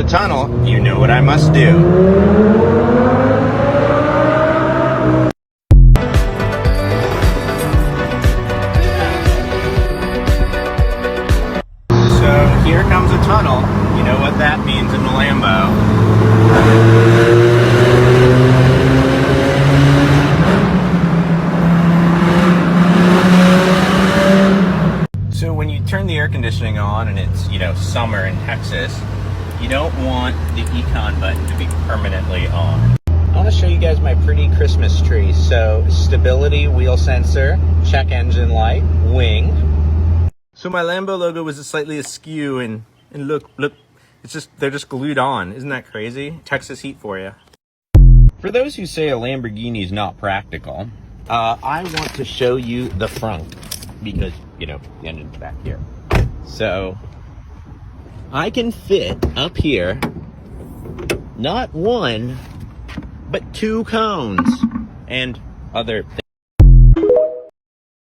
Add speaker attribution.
Speaker 1: The tunnel, you know what I must do. So here comes a tunnel. You know what that means in the Lambo. So when you turn the air conditioning on and it's, summer in Texas, you don't want the econ button to be permanently on. I want to show you guys my pretty Christmas tree. So stability, wheel sensor, check engine light, wing. So my Lambo logo was slightly askew and look, they're just glued on. Isn't that crazy? Texas heat for you. For those who say a Lamborghini is not practical, I want to show you the front because, the engine's back here. So I can fit up here, not one, but 2 cones and other things.